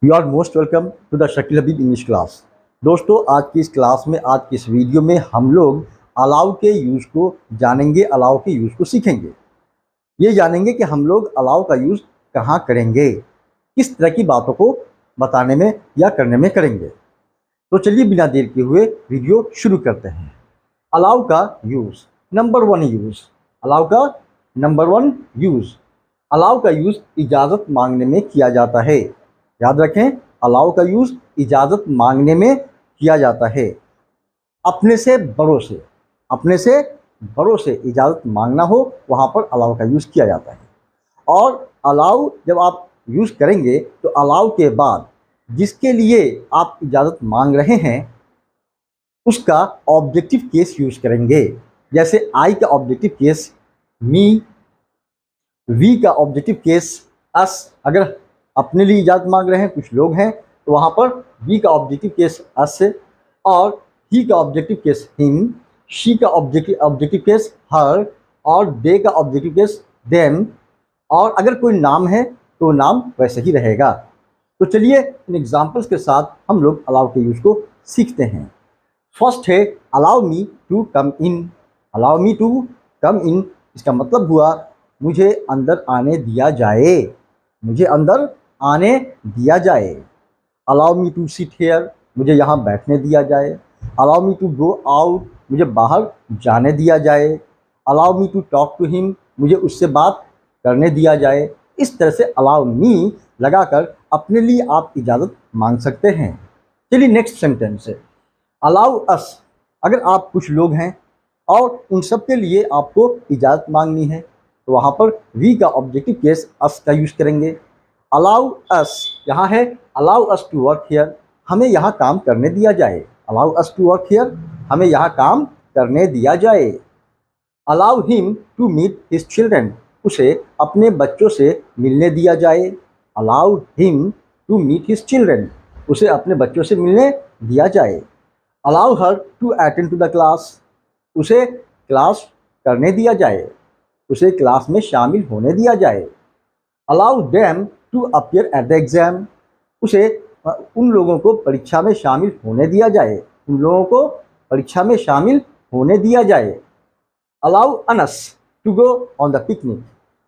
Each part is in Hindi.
You are most welcome to the Shakeel Habib English class. दोस्तों, आज की इस क्लास में, आज की इस वीडियो में हम लोग अलाउ के यूज़ को जानेंगे, अलाउ के यूज़ को सीखेंगे। ये जानेंगे कि हम लोग अलाउ का यूज़ कहाँ करेंगे, किस तरह की बातों को बताने में या करने में करेंगे। तो चलिए बिना देर किए हुए वीडियो शुरू करते हैं। अलाउ का use, number one use. Allow का नंबर वन यूज़, अलाउ का यूज़ इजाज़त मांगने में किया जाता है। याद रखें, अलाउ का यूज़ इजाज़त मांगने में किया जाता है। अपने से बड़ों से, अपने से बड़ों से इजाज़त मांगना हो, वहाँ पर अलाउ का यूज़ किया जाता है। और अलाउ जब आप यूज़ करेंगे तो अलाउ के बाद जिसके लिए आप इजाज़त मांग रहे हैं उसका ऑब्जेक्टिव केस यूज़ करेंगे। जैसे आई का ऑब्जेक्टिव केस मी, वी का ऑब्जेक्टिव केस अस। अगर अपने लिए इजाज़त मांग रहे हैं, कुछ लोग हैं, तो वहाँ पर वी का ऑब्जेक्टिव केस अस, और ही का ऑब्जेक्टिव केस हिम, शी का ऑब्जेक्टिव केस हर, और दे का ऑब्जेक्टिव केस देम। और अगर कोई नाम है तो नाम वैसे ही रहेगा। तो चलिए इन एग्जाम्पल्स के साथ हम लोग अलाउ के यूज़ को सीखते हैं। फर्स्ट है allow me to come in. Allow me to come in, इसका मतलब हुआ मुझे अंदर आने दिया जाए, मुझे अंदर आने दिया जाए। Allow me to sit here, मुझे यहाँ बैठने दिया जाए। Allow me to go out, मुझे बाहर जाने दिया जाए। Allow me to talk to him, मुझे उससे बात करने दिया जाए। इस तरह से अलाउ मी लगाकर अपने लिए आप इजाज़त मांग सकते हैं। चलिए नेक्स्ट सेंटेंस है अलाउ अस। अगर आप कुछ लोग हैं और उन सब के लिए आपको इजाज़त मांगनी है तो वहाँ पर वी का ऑब्जेक्टिव केस अस का यूज़ करेंगे। अलाउ अस, यहाँ है allow us to work here, हमें यहाँ काम करने दिया जाए। Allow us to work here, हमें यहाँ काम करने दिया जाए। Allow him to meet his children, उसे अपने बच्चों से मिलने दिया जाए। Allow him to meet his children, उसे अपने बच्चों से मिलने दिया जाए। Allow her to attend to the class, उसे क्लास करने दिया जाए, उसे क्लास में शामिल होने दिया जाए। Allow them to appear at the exam, उसे उन लोगों को परीक्षा में शामिल होने दिया जाए, उन लोगों को परीक्षा में शामिल होने दिया जाए। Allow Anas to go on the picnic,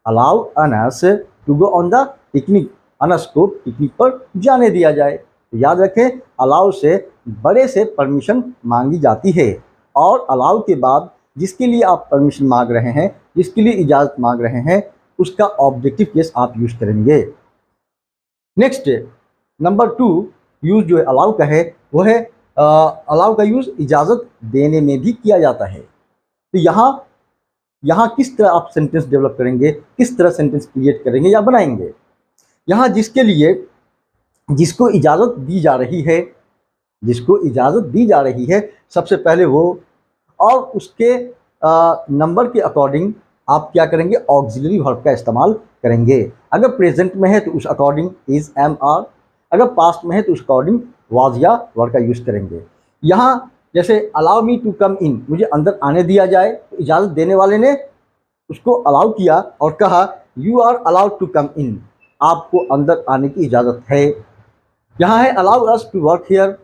allow Anas to go on the picnic, Anas को पिकनिक पर जाने दिया जाए। तो याद रखें, अलाउ से बड़े से परमिशन मांगी जाती है, और अलाउ के बाद जिसके लिए आप परमिशन मांग रहे हैं, जिसके लिए इजाज़त मांग रहे हैं, उसका ऑब्जेक्टिव केस आप यूज़ करेंगे। नेक्स्ट नंबर टू यूज़ जो है अलाउ का है वो है अलाउ का यूज़ इजाज़त देने में भी किया जाता है। तो यहाँ यहाँ किस तरह आप सेंटेंस डेवलप करेंगे, किस तरह सेंटेंस क्रिएट करेंगे या बनाएंगे। यहाँ जिसके लिए, जिसको इजाज़त दी जा रही है, जिसको इजाज़त दी जा रही है, सबसे पहले वो, और उसके नंबर के अकॉर्डिंग आप क्या करेंगे, ऑक्सिलरी वर्ब का इस्तेमाल करेंगे। अगर प्रेजेंट में है तो उस अकॉर्डिंग इज़ एम आर, अगर पास्ट में है तो उस अकॉर्डिंग वाज या वर का यूज़ करेंगे। यहाँ जैसे अलाउ मी टू कम इन, मुझे अंदर आने दिया जाए, तो इजाज़त देने वाले ने उसको अलाउ किया और कहा you are allowed to come in, आपको अंदर आने की इजाज़त है। यहाँ है allow us to work here,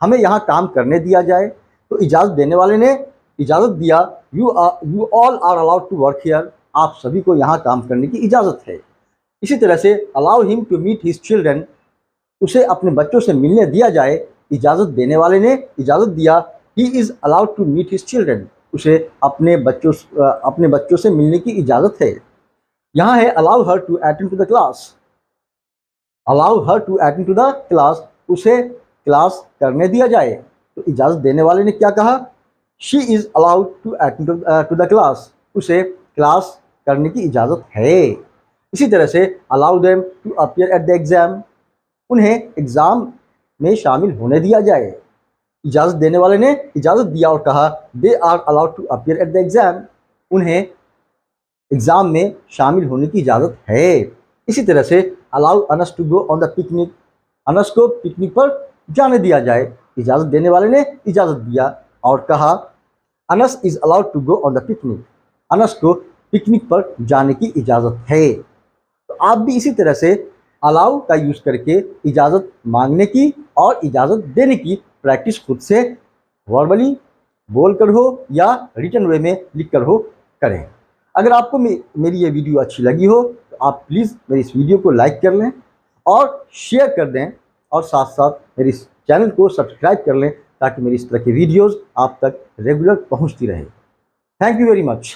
हमें यहाँ काम करने दिया जाए, तो इजाज़त देने वाले ने इजाज़त दिया you all are allowed to work here, आप सभी को यहाँ काम करने की इजाज़त है। इसी तरह से allow him to meet his children, उसे अपने बच्चों से मिलने दिया जाए, इजाज़त देने वाले ने इजाज़त दिया he is allowed to meet his children, उसे अपने बच्चों से मिलने की इजाज़त है। यहाँ है allow her to attend to the class, allow her to attend to the class, उसे क्लास करने दिया जाए, तो इजाज़त देने वाले ने क्या कहा, she is allowed to attend to the class, उसे क्लास करने की इजाज़त है। इसी तरह से allow them to appear at the exam, उन्हें एग्ज़ाम में शामिल होने दिया जाए, इजाज़त देने वाले ने इजाज़त दिया और कहा they are allowed to appear at the exam, उन्हें एग्ज़ाम में शामिल होने की इजाज़त है। इसी तरह से allow Anas to go on the picnic, Anas को पिकनिक पर जाने दिया जाए, इजाज़त देने वाले ने इजाज़त दिया और कहा Anas is allowed to go on the picnic, Anas को पिकनिक पर जाने की इजाज़त है। तो आप भी इसी तरह से अलाउ का यूज़ करके इजाज़त मांगने की और इजाज़त देने की प्रैक्टिस खुद से वर्बली बोल कर हो या रिटन वे में लिख कर हो करें। अगर आपको मेरी ये वीडियो अच्छी लगी हो तो आप प्लीज़ मेरी इस वीडियो को लाइक कर लें और शेयर कर दें और साथ साथ मेरे इस चैनल को सब्सक्राइब कर लें ताकि मेरी इस तरह की वीडियोज़ आप तक रेगुलर पहुंचती रहे। Thank you very much.